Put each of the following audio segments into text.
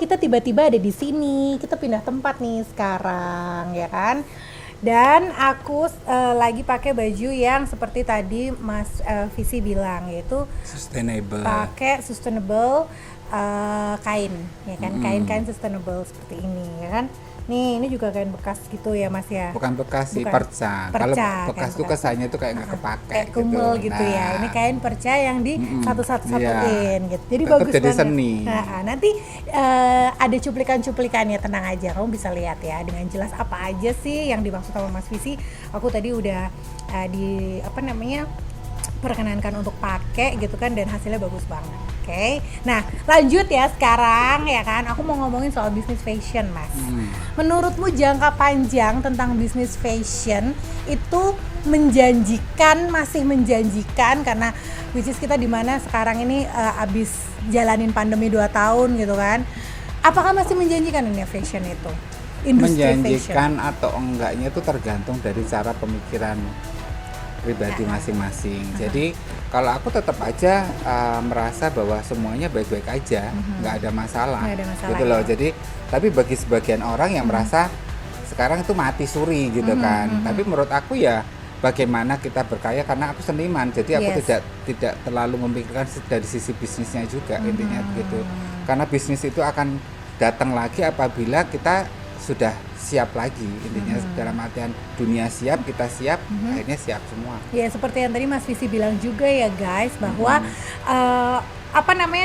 Kita tiba-tiba ada di sini, kita pindah tempat nih sekarang, ya kan? Dan aku lagi pakai baju yang seperti tadi Mas Visi bilang, yaitu pakai sustainable kain, ya kan? Kain-kain sustainable seperti ini, ya kan? Nih, ini juga kain bekas gitu ya Mas ya? Bukan bekas sih, perca. Kalau bekas tuh kesannya tuh kayak nggak kepake kayak kumel gitu nah, ya. Ini kain perca yang di satu-satuin gitu. Jadi tetap bagus jadi banget. Seni. Nah, nanti ada cuplikan-cuplikannya, tenang aja. Kamu bisa lihat ya dengan jelas apa aja sih yang dimaksud sama Mas Visi. Aku tadi udah perkenankan untuk pakai gitu kan, dan hasilnya bagus banget. Oke. Nah, lanjut ya sekarang ya kan. Aku mau ngomongin soal bisnis fashion, Mas. Menurutmu jangka panjang tentang bisnis fashion itu masih menjanjikan karena which is kita di mana sekarang ini abis jalanin pandemi 2 tahun gitu kan. Apakah masih menjanjikan ini fashion itu? Industri menjanjikan fashion? Atau enggaknya itu tergantung dari cara pemikiran pribadi masing-masing. Jadi kalau aku tetap aja merasa bahwa semuanya baik-baik aja, nggak ada masalah gitu loh. Jadi tapi bagi sebagian orang yang merasa sekarang itu mati suri gitu kan. Tapi menurut aku ya bagaimana kita berkarya, karena aku seniman, jadi aku tidak terlalu memikirkan dari sisi bisnisnya juga, intinya begitu. Karena bisnis itu akan datang lagi apabila kita sudah siap lagi, intinya dalam artian dunia siap, kita siap, akhirnya siap semua. Ya seperti yang tadi Mas Visi bilang juga ya guys, bahwa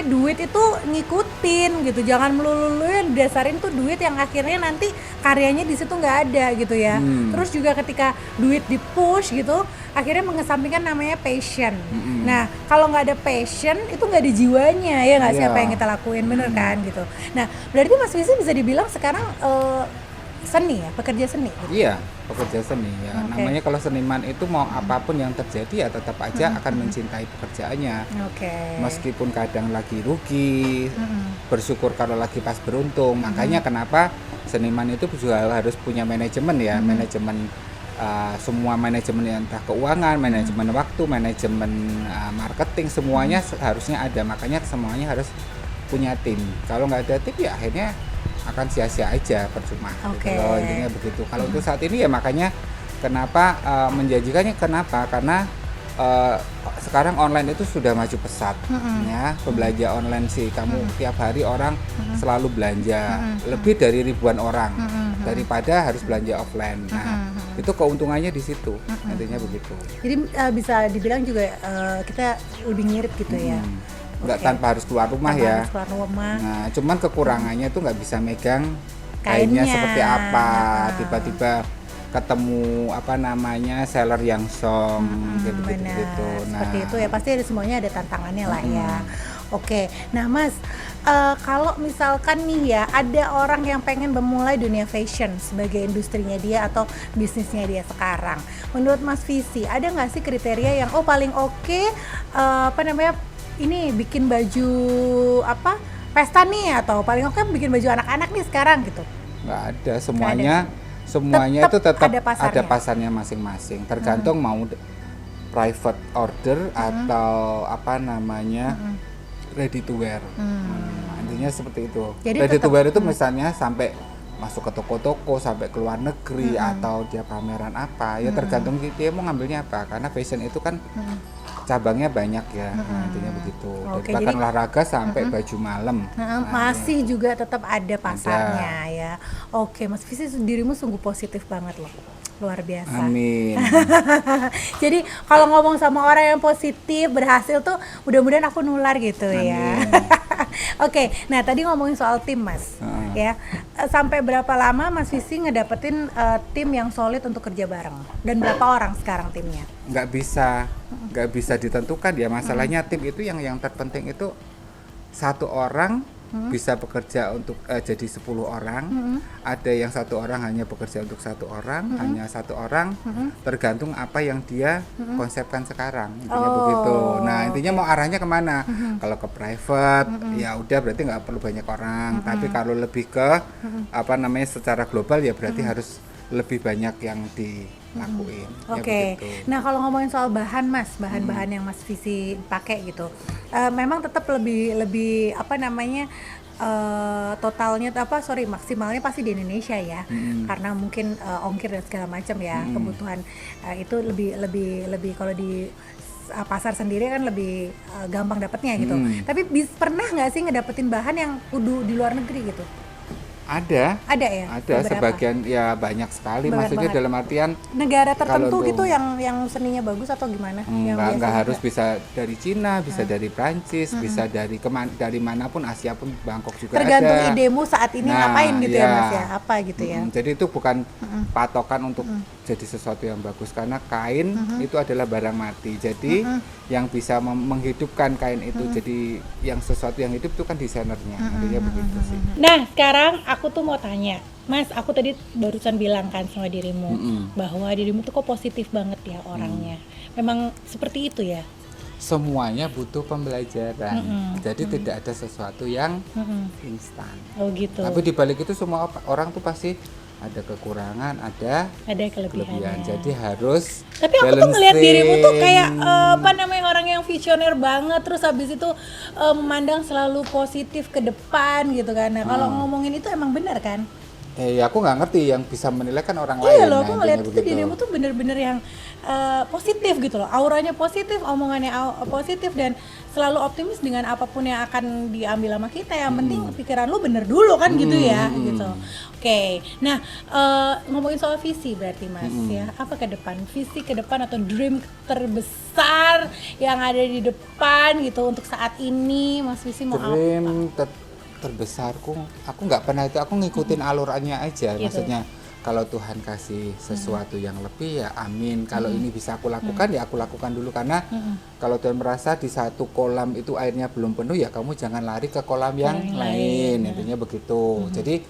duit itu ngikutin gitu, jangan melulu yang didasarin tuh duit yang akhirnya nanti karyanya di situ nggak ada gitu ya. Terus juga ketika duit di push gitu, akhirnya mengesampingkan namanya passion. Nah kalau nggak ada passion itu nggak ada jiwanya ya nggak, siapa yang kita lakuin, bener kan gitu. Nah berarti Mas Visi bisa dibilang sekarang seni ya, pekerja seni gitu? Iya, pekerja seni ya. Namanya kalau seniman itu mau apapun yang terjadi ya tetap aja akan mencintai pekerjaannya. Meskipun kadang lagi rugi, bersyukur kalau lagi pas beruntung. Makanya kenapa seniman itu juga harus punya manajemen ya, manajemen semua manajemen, entah keuangan, manajemen waktu, manajemen marketing, semuanya harusnya ada. Makanya semuanya harus punya tim. Kalau nggak ada tim ya akhirnya akan sia-sia aja, percuma gitu loh, intinya begitu. Kalau untuk saat ini ya makanya kenapa menjanjikannya, kenapa? Karena sekarang online itu sudah maju pesat ya, belanja online sih, kamu tiap hari orang selalu belanja, lebih dari ribuan orang daripada harus belanja offline. Nah itu keuntungannya di situ, intinya begitu. Jadi bisa dibilang juga kita lebih ngirit gitu ya. Nggak tanpa harus keluar rumah ya. Nah, cuman kekurangannya tuh nggak bisa megang kainnya seperti apa. Tiba-tiba ketemu seller yang song gitu. Nah, seperti itu ya, pasti ada, semuanya ada tantangannya lah ya. Oke, nah Mas, kalau misalkan nih ya ada orang yang pengen memulai dunia fashion sebagai industrinya dia atau bisnisnya dia sekarang, menurut Mas Visi ada nggak sih kriteria yang paling oke, ini bikin baju pesta nih, atau paling oke bikin baju anak-anak nih sekarang gitu? Nggak ada, semuanya itu tetap ada pasarnya masing-masing, tergantung mau private order atau ready to wear. Intinya seperti itu. Jadi ready to wear itu misalnya sampai masuk ke toko-toko, sampai ke luar negeri, atau dia pameran apa, ya tergantung dia mau ngambilnya apa, karena fashion itu kan cabangnya banyak ya. Intinya begitu. Dari bahkan olahraga sampai baju malam. Masih juga tetap ada pasarnya ya. Oke, Mas Visi, dirimu sungguh positif banget loh. Luar biasa. Amin. Jadi kalau ngomong sama orang yang positif, berhasil tuh mudah-mudahan aku nular gitu. Amin. Ya. Oke, nah tadi ngomongin soal tim Mas, ya sampai berapa lama Mas Visi ngedapetin tim yang solid untuk kerja bareng, dan berapa orang sekarang timnya? Nggak bisa ditentukan ya, masalahnya tim itu yang terpenting itu satu orang bisa bekerja untuk jadi 10 orang, ada yang 1 orang hanya bekerja untuk 1 orang, hanya 1 orang, tergantung apa yang dia konsepkan sekarang, intinya begitu. Nah intinya mau arahnya kemana? Kalau ke private, ya udah berarti nggak perlu banyak orang. Tapi kalau lebih ke secara global ya berarti harus lebih banyak yang dilakuin. Oke. Nah kalau ngomongin soal bahan Mas, bahan-bahan yang Mas Visi pakai gitu, memang tetap lebih maksimalnya pasti di Indonesia ya, karena mungkin ongkir dan segala macam ya, kebutuhan itu lebih kalau di pasar sendiri kan lebih gampang dapatnya gitu. Tapi pernah nggak sih ngedapetin bahan yang kudu di luar negeri gitu? Ada ya? Ada sebagian ya, banyak sekali. Maksudnya dalam artian negara tertentu gitu yang seninya bagus atau gimana? Nggak harus, bisa dari Cina, bisa dari Prancis, bisa dari manapun, Asia pun, Bangkok juga tergantung ada. idemu saat ini ngapain gitu ya Mas ya, apa gitu ya. Jadi itu bukan patokan untuk jadi sesuatu yang bagus, karena kain itu adalah barang mati. Jadi yang bisa menghidupkan kain itu jadi yang sesuatu yang hidup itu kan desainernya. Artinya begitu sih. Nah sekarang aku tuh mau tanya Mas, aku tadi barusan bilang kan sama dirimu bahwa dirimu tuh kok positif banget ya orangnya. Memang seperti itu ya? Semuanya butuh pembelajaran. Jadi tidak ada sesuatu yang instan. Oh gitu. Tapi dibalik itu semua orang tuh pasti ada kekurangan, ada kelebihan. Jadi harus tapi aku tuh ngeliat dirimu tuh kayak orang yang visioner banget, terus habis itu memandang selalu positif ke depan gitu kan. Nah kalau ngomongin itu emang benar kan? Aku nggak ngerti, yang bisa menilai kan orang lain. Iya loh, aku ngeliat itu dirimu tuh bener-bener yang positif gitu loh, auranya positif, omongannya positif, dan selalu optimis dengan apapun yang akan diambil sama kita. Yang penting pikiran lu bener dulu kan gitu ya gitu. Oke. Nah ngomongin soal visi berarti Mas ya, apa ke depan, visi ke depan atau dream terbesar yang ada di depan gitu untuk saat ini Mas Visi mau apa? Terbesarku, aku nggak pernah itu, aku ngikutin alurannya aja gitu. Maksudnya kalau Tuhan kasih sesuatu yang lebih ya amin, kalau ini bisa aku lakukan ya aku lakukan dulu, karena kalau Tuhan merasa di satu kolam itu airnya belum penuh ya kamu jangan lari ke kolam yang lain. Intinya begitu. Jadi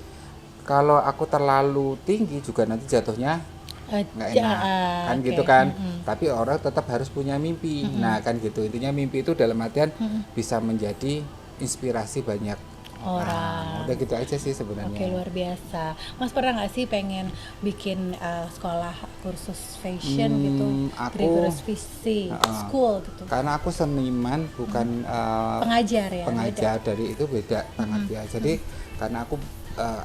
kalau aku terlalu tinggi juga nanti jatuhnya nggak enak kan gitu kan. Tapi orang tetap harus punya mimpi. Nah kan gitu, intinya mimpi itu dalam artian bisa menjadi inspirasi banyak orang. Udah gitu aja sih sebenarnya. Oke, luar biasa. Mas pernah nggak sih pengen bikin sekolah kursus fashion gitu? Kursus visi, school gitu. Karena aku seniman, bukan pengajar ya. Pengajar, dari itu beda banget ya. Jadi karena aku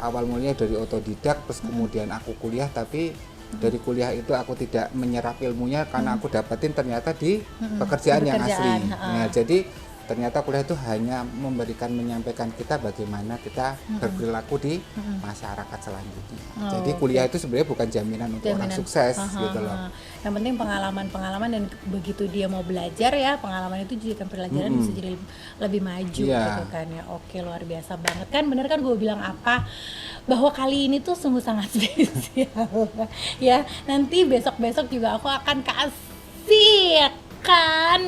awal mulanya dari otodidak, terus kemudian aku kuliah, tapi dari kuliah itu aku tidak menyerap ilmunya karena aku dapatin ternyata di pekerjaan yang asli. Nah, jadi ternyata kuliah itu hanya menyampaikan kita bagaimana kita berperilaku di masyarakat selanjutnya. Jadi kuliah itu sebenarnya bukan jaminan untuk orang sukses gitu loh. Yang penting pengalaman dan begitu dia mau belajar ya, pengalaman itu jadikan pelajaran bisa jadi lebih maju gitu kan ya. Oke, luar biasa banget kan, bener kan gue bilang apa? Bahwa kali ini tuh sungguh sangat spesial ya. Nanti besok-besok juga aku akan kasih kan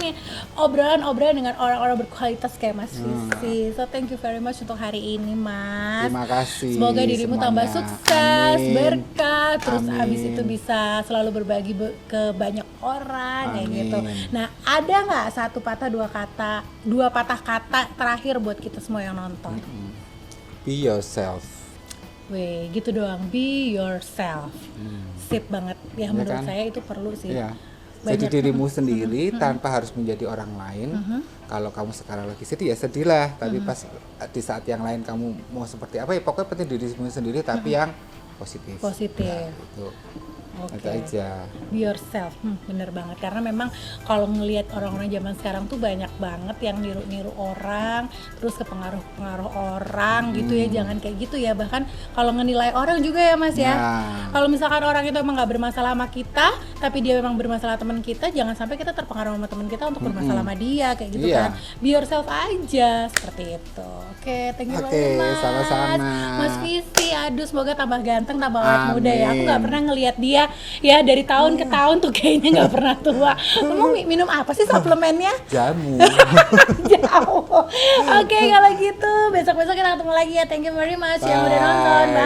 obrolan-obrolan dengan orang-orang berkualitas kayak Mas Visi. So thank you very much untuk hari ini Mas. Terima kasih. Semoga dirimu tambah sukses, berkah, terus abis itu bisa selalu berbagi ke banyak orang kayak gitu. Nah ada nggak satu patah dua patah kata terakhir buat kita semua yang nonton? Be yourself. Weh gitu doang, be yourself. Sip banget ya, menurut saya itu perlu sih. Jadi dirimu sendiri tanpa harus menjadi orang lain. Kalau kamu sekarang lagi sedih ya sedihlah, tapi pas di saat yang lain kamu mau seperti apa ya pokoknya penting dirimu sendiri, tapi yang positif. Ya, gitu. Itu aja. Be yourself, bener banget. Karena memang kalau ngelihat orang-orang zaman sekarang tuh banyak banget yang niru-niru orang, terus kepengaruh-pengaruh orang gitu ya. Jangan kayak gitu ya. Bahkan kalau ngenilai orang juga ya Mas ya. Kalau misalkan orang itu emang nggak bermasalah sama kita, tapi dia memang bermasalah teman kita, jangan sampai kita terpengaruh sama teman kita untuk bermasalah sama dia kayak gitu kan. Be yourself aja seperti itu. Oke, thank you very much. Sama-sama. Mas Visi, Aduh, semoga tambah ganteng, tambah awet muda ya. Aku nggak pernah ngelihat dia ya dari tahun ke tahun tuh kayaknya nggak pernah tua. Kamu minum apa sih suplemennya? Jamu. Jauh. Oke, kalau gitu besok-besok kita ketemu lagi ya. Thank you very much yang udah nonton. Bye.